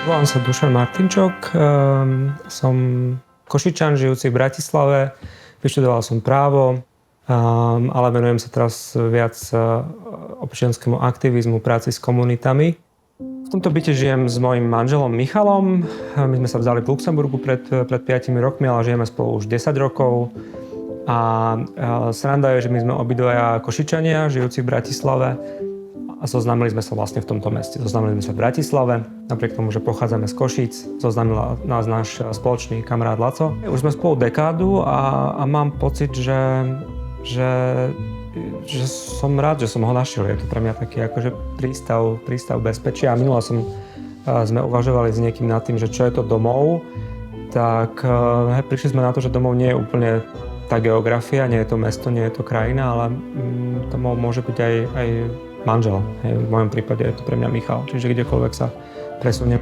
Volám sa Dušan Martinčok, som Košičan, žijúci v Bratislave, vyštudoval som právo, ale venujem sa teraz viac občianskému aktivizmu, práci s komunitami. V tomto byte žijem s mojím manželom Michalom. My sme sa vzali v Luxemburgu pred 5 rokmi, ale žijeme spolu už 10 rokov. A sranda je, že my sme obidvaja Košičania, žijúci v Bratislave. A zoznámili sme sa vlastne v tomto meste. Zoznámili sme sa v Bratislave, napriek tomu, že pochádzame z Košíc. Zoznámil nás náš spoločný kamarát Laco. Už sme spolu dekádu a mám pocit, že som rád, že som ho našiel. Je to pre mňa taký akože prístav bezpečia. A minule sme uvažovali s niekým nad tým, že čo je to domov. Tak prišli sme na to, že domov nie je úplne tá geografia, nie je to mesto, nie je to krajina, ale domov môže byť aj manžel. V mojom prípade je to pre mňa Michal. Čiže kdekoľvek sa presuniem,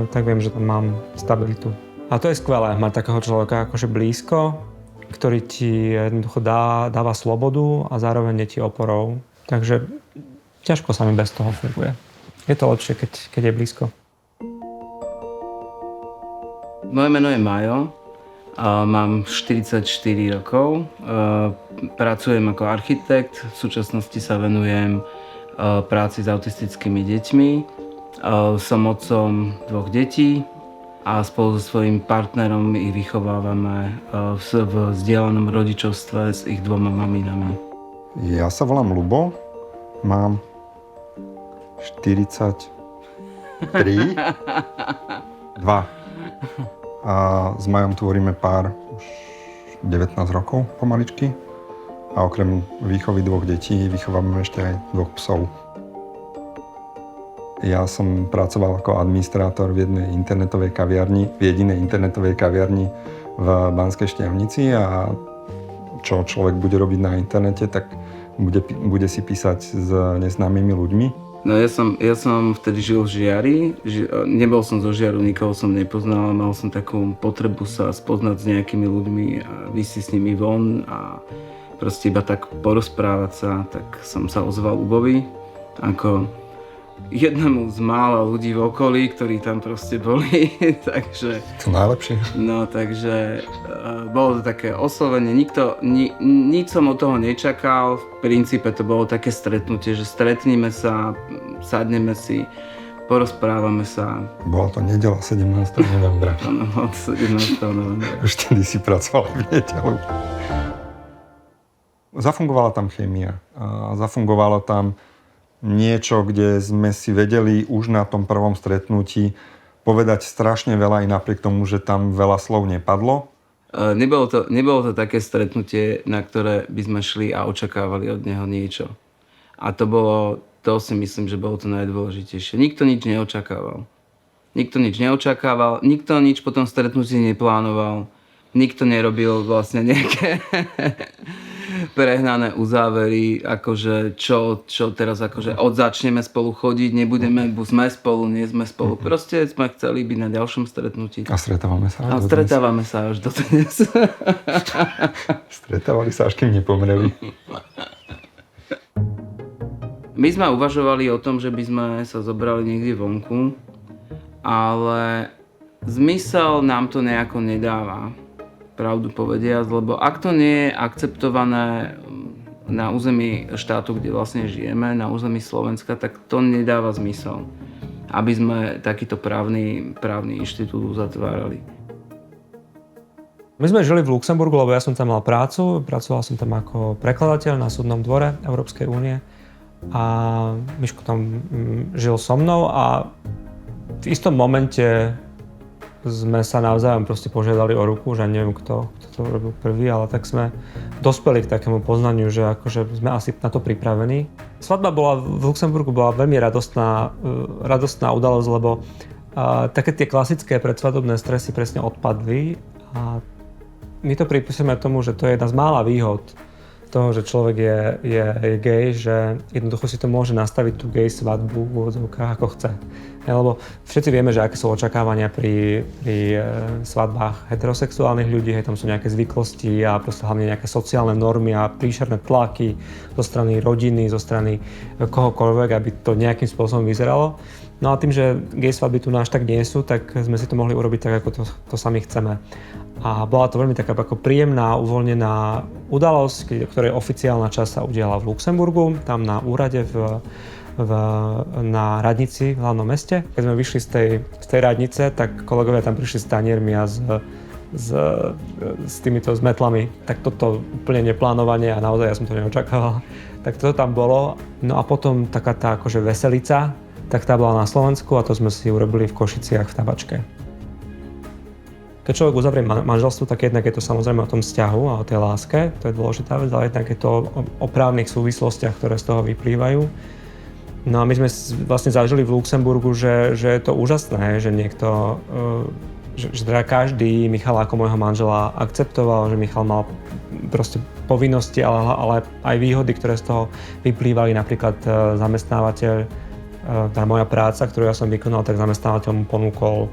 tak viem, že tam mám stabilitu. A to je skvelé, mať takého človeka akože blízko, ktorý ti jednoducho dáva slobodu a zároveň je ti oporou. Takže ťažko sa mi bez toho funguje. Je to lepšie, keď je blízko. Moje meno je Majo. Mám 44 rokov, pracujem ako architekt, v súčasnosti sa venujem práci s autistickými deťmi, som otcom 2 detí a spolu so svojím partnerom ich vychovávame v zdieľanom rodičovstve s ich 2 maminami. Ja sa volám Ľubo, mám 43, 2. A s Majom tvoríme pár už 19 rokov pomaličky. A okrem výchovy 2 detí vychovávame ešte aj 2 psov. Ja som pracoval ako administrátor v jedinej internetovej kaviarni v Banskej Štiavnici a čo človek bude robiť na internete, tak bude si písať s neznámymi ľuďmi. No ja som vtedy žil v Žiari, nebol som zo Žiaru, nikoho som nepoznal, mal som takú potrebu sa spoznať s nejakými ľuďmi a výjsť s nimi von a proste iba tak porozprávať sa, tak som sa ozval Ľubovi ako jednému z mála ľudí v okolí, ktorí tam proste boli, takže... To najlepšie. No, takže bolo to také oslovenie, nič som od toho nečakal, v princípe to bolo také stretnutie, že stretneme sa, sadneme si, porozprávame sa. Bola to nedeľa 17. novembra. Áno, od 17. novembra. Už tedy si pracoval v nedeľu. Zafungovala tam chémia, zafungovalo tam niečo, kde sme si vedeli už na tom prvom stretnutí povedať strašne veľa, i napriek tomu, že tam veľa slov nepadlo. Nebolo to také stretnutie, na ktoré by sme šli a očakávali od neho niečo. A to si myslím, že bolo to najdôležitejšie. Nikto nič neočakával. Nikto nič po tom stretnutí neplánoval. Nikto nerobil vlastne nejaké prehnané uzávery, akože čo teraz akože začneme spolu chodiť, nebudeme, sme spolu, nie sme spolu. Proste sme chceli byť na ďalšom stretnutí. A stretávame sa až dodnes. Stretávali sa, až kým nepomreli. My sme uvažovali o tom, že by sme sa zobrali niekde vonku, ale zmysel nám to nejako nedáva. Pravdu povediac, lebo ak to nie je akceptované na území štátu, kde vlastne žijeme, na území Slovenska, tak to nedáva zmysel, aby sme takýto právny inštitút uzatvárali. My sme žili v Luxemburgu, lebo ja som tam mal prácu. Pracoval som tam ako prekladateľ na súdnom dvore Európskej únie a Miško tam žil so mnou a v istom momente sme sa navzájom proste požiadali o ruku, že neviem, kto to robil prvý, ale tak sme dospeli k takému poznaniu, že akože sme asi na to pripravení. Svadba v Luxemburgu bola veľmi radostná udalosť, lebo také tie klasické predsvadobné stresy presne odpadli a my to pripisujeme tomu, že to je jedna z mála výhod toho, že človek je gay, že jednoducho si to môže nastaviť tú gay svadbu v úvodzovkách ako chce. Lebo všetci vieme, že aké sú očakávania pri svadbách heterosexuálnych ľudí, tam sú nejaké zvyklosti a proste hlavne nejaké sociálne normy a príšerné tlaky zo strany rodiny, zo strany kohokoľvek, aby to nejakým spôsobom vyzeralo. No a tým, že gay svadby tu až tak nie sú, tak sme si to mohli urobiť tak, ako to sami chceme. A bola to veľmi taká ako príjemná, uvoľnená udalosť, ktorej oficiálna časť sa udiala v Luxemburgu, tam na úrade na radnici v hlavnom meste. Keď sme vyšli z tej radnice, tak kolegovia tam prišli s taniermi a s týmito metlami. Tak toto úplne neplánovanie a naozaj ja som to neočakával. Tak toto tam bolo. No a potom taká tá akože veselica, tak tá bola na Slovensku a to sme si urobili v Košiciach v Tabačke. Keď človek uzavrie manželstvo, tak jednak je to samozrejme o tom vzťahu a o tej láske, to je dôležitá vec, ale jednak je to o právnych súvislostiach, ktoré z toho vyplývajú. No a my sme vlastne zažili v Luxemburgu, že je to úžasné, že niekto, že teda každý Michala ako môjho manžela akceptoval, že Michal mal proste povinnosti, ale aj výhody, ktoré z toho vyplývali, napríklad zamestnávateľ, tá moja práca, ktorú ja som vykonal, tak zamestnávateľ mu ponúkol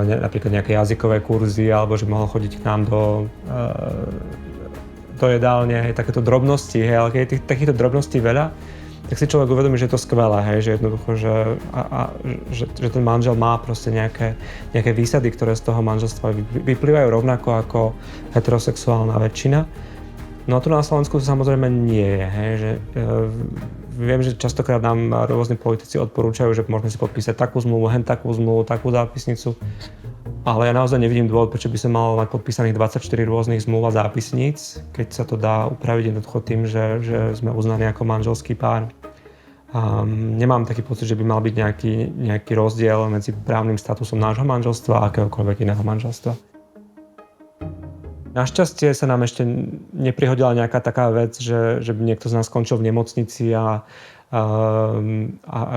napríklad nejaké jazykové kurzy, alebo že mohol chodiť k nám do jedálne, takéto drobnosti, ale keď je takýchto drobností veľa, tak si človek uvedomí, že je to skvelé, že jednoducho, že ten manžel má proste nejaké výsady, ktoré z toho manželstva vyplývajú rovnako ako heterosexuálna väčšina. No a tu na Slovensku to samozrejme nie je, že viem, že častokrát nám rôzni politici odporúčajú, že môžeme si podpísať takú zmluvu, takú zmluvu, takú zápisnicu. Ale ja naozaj nevidím dôvod, prečo by som mal mať podpísaných 24 rôznych zmluv a zápisníc, keď sa to dá upraviť jednoducho tým, že sme uznaní ako manželský pár. Nemám taký pocit, že by mal byť nejaký rozdiel medzi právnym statusom nášho manželstva a akéhokoľvek iného manželstva. Našťastie sa nám ešte neprihodila nejaká taká vec, že by niekto z nás skončil v nemocnici a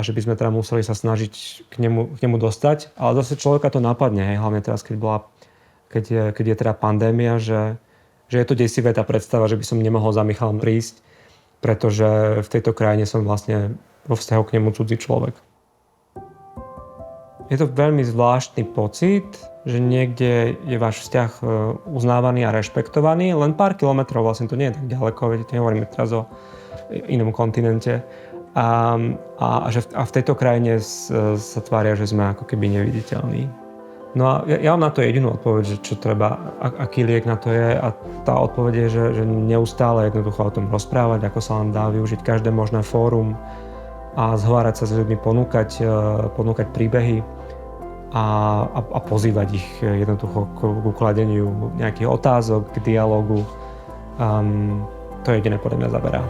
že by sme teda museli sa snažiť k nemu dostať. Ale zase človeka to napadne, hlavne teraz, keď je teda pandémia, že je to desivé tá predstava, že by som nemohol za Michalom prísť, pretože v tejto krajine som vlastne vo vzťahu k nemu cudzí človek. Je to veľmi zvláštny pocit, že niekde je váš vzťah uznávaný a rešpektovaný, len pár kilometrov, vlastne to nie je tak ďaleko, veď nehovoríme teraz o inom kontinente. A v tejto krajine sa tvária, že sme ako keby neviditeľní. No a ja mám na to jedinú odpoveď, že čo treba, aký liek na to je, a tá odpoveď je, že neustále jednoducho o tom rozprávať, ako sa len dá využiť každé možné fórum a zhovárať sa s ľuďmi, ponúkať príbehy a pozývať ich jednoducho k kladeniu nejakých otázok, k dialogu. To jediné podľa mňa zaberá.